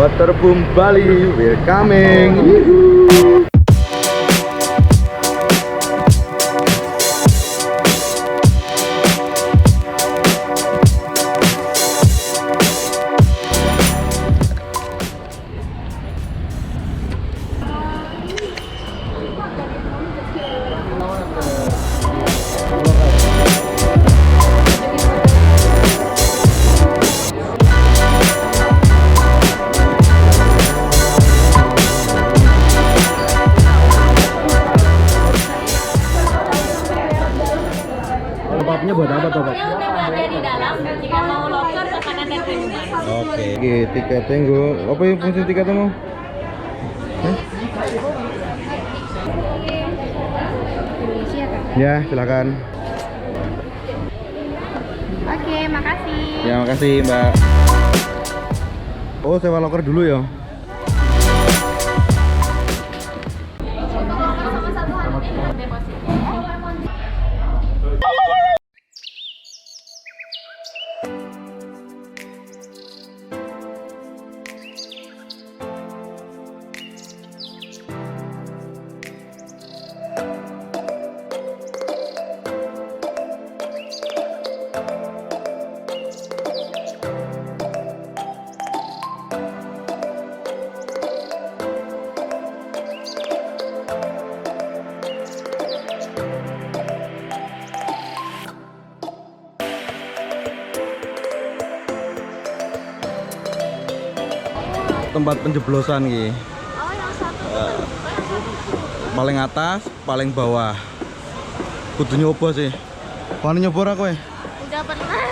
Waterbom Bali, we're coming. Topnya buat apa tuh, Pak? Udah ada di dalam, jika mau loker, makanan dan minuman. Oke, tiketnya gue. Apa yang fungsi tiketnya mau? Ya, silakan. Oke, makasih. Ya, makasih, Mbak. Oh, sewa loker dulu ya. Tempat penjeblosan gitu. Oh, yang satu. Paling atas, paling bawah. Kudu nyoba sih. Wani nyoba aku ya? Udah pernah.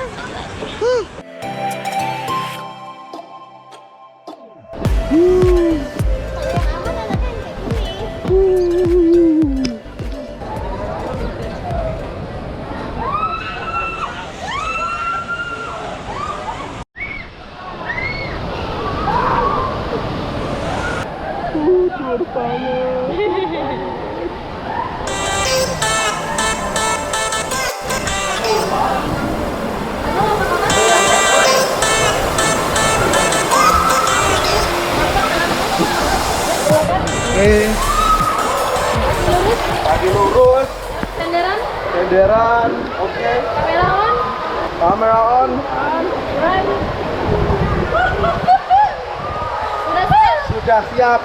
Kaki lurus, senderan, oke. Kamera on. Sudah siap.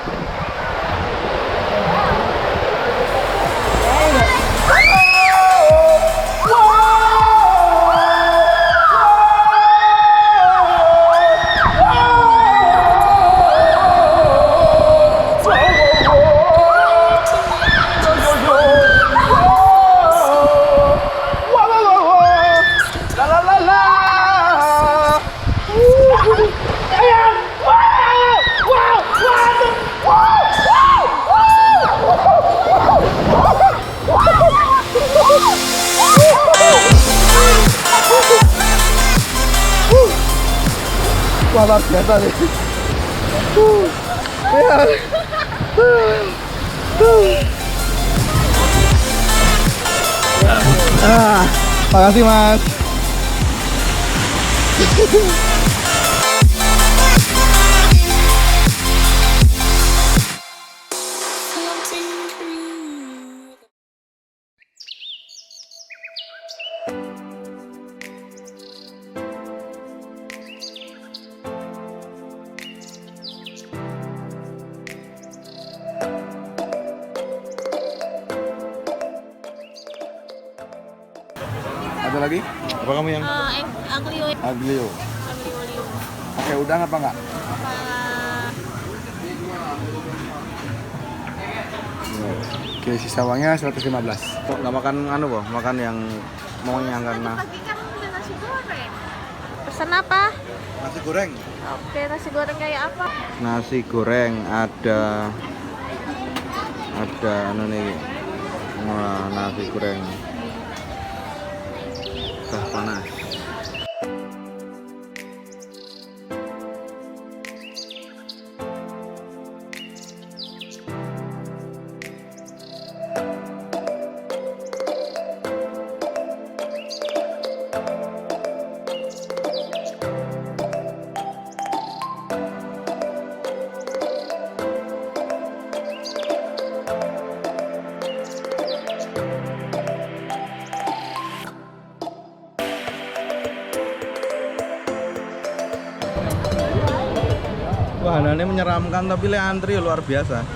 Luar biasa nih. Makasih, Mas. Ada lagi? Apa kamu yang? Aglio. Aglio. Oke, udah apa enggak? Oke, sisa uangnya 115. Kok nggak makan anu, Boh? Makan yang maunya karena Pagi kan udah nasi goreng. Pesan apa? nasi goreng. Oke, nasi goreng kayak apa? Nasi goreng ada anu nih. Wah, nasi goreng. Teh panas. Sebenarnya menyeramkan tapi le antri luar biasa.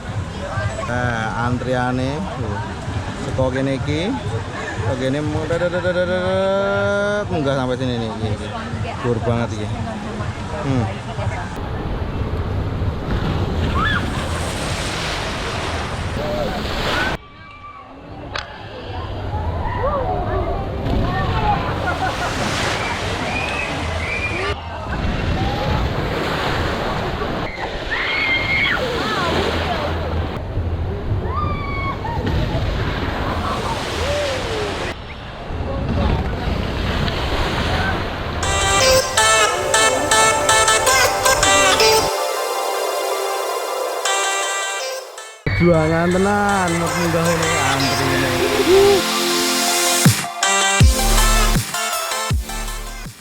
Nah, antriane seko kene iki. Kok kene munggah sampai sini nih iki. Dur banget iki. Juangan tenan munggah ini antri ini.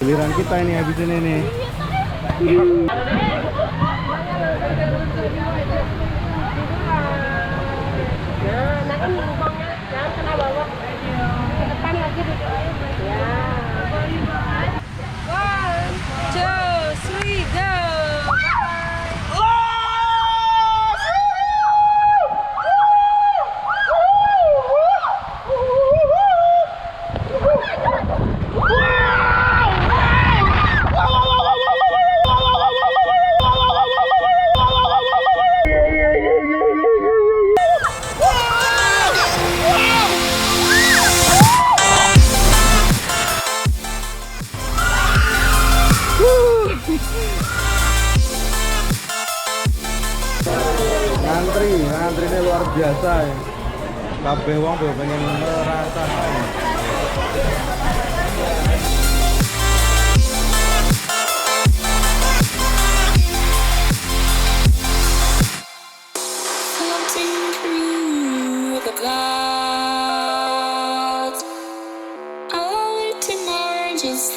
Giliran kita ini habis ini nih. Nah, nanti lubangnya jangan kena bawah. Ke depan lagi duduk. Ya. 1, 2, 3, go. Ngantri ini luar biasa ya. Kabeh wong pengen merasakan.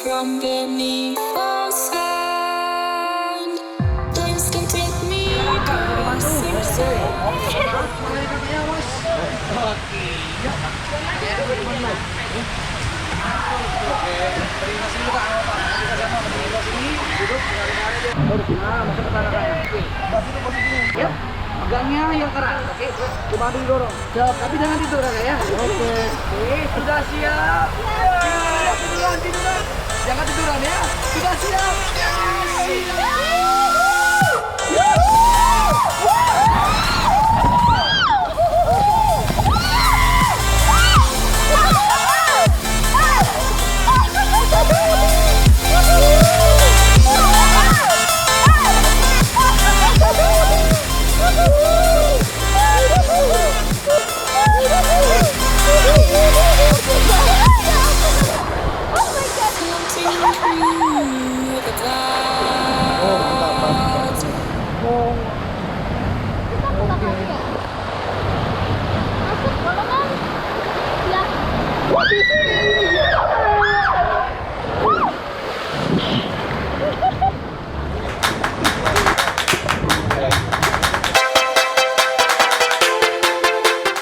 From beneath the sand, please can take me Pegangnya yang keras, oke? Coba didorong. Siap, tapi jangan tidur ya. Oke. Sudah siap. Tiduran. Jangan tiduran ya. Sudah siap.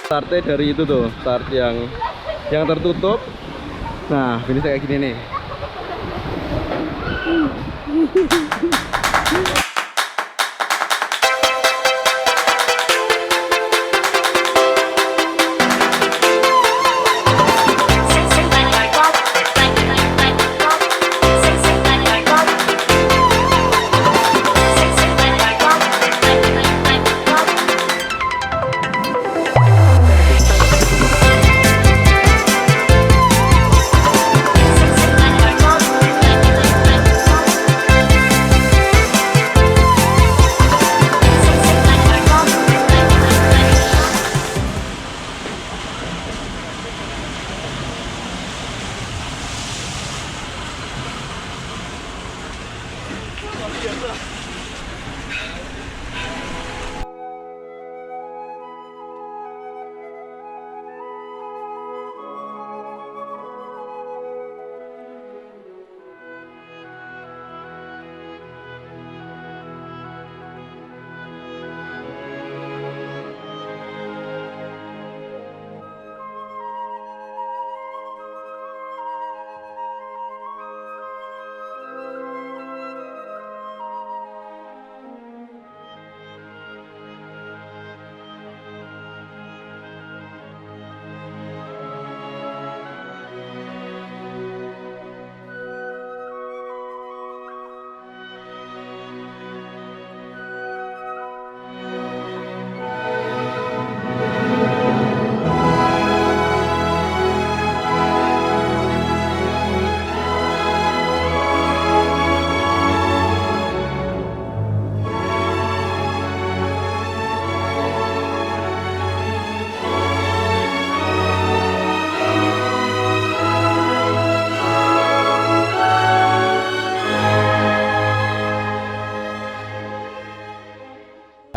Startnya dari itu tuh, start yang tertutup. Nah, ini kayak gini nih.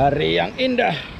hari yang indah.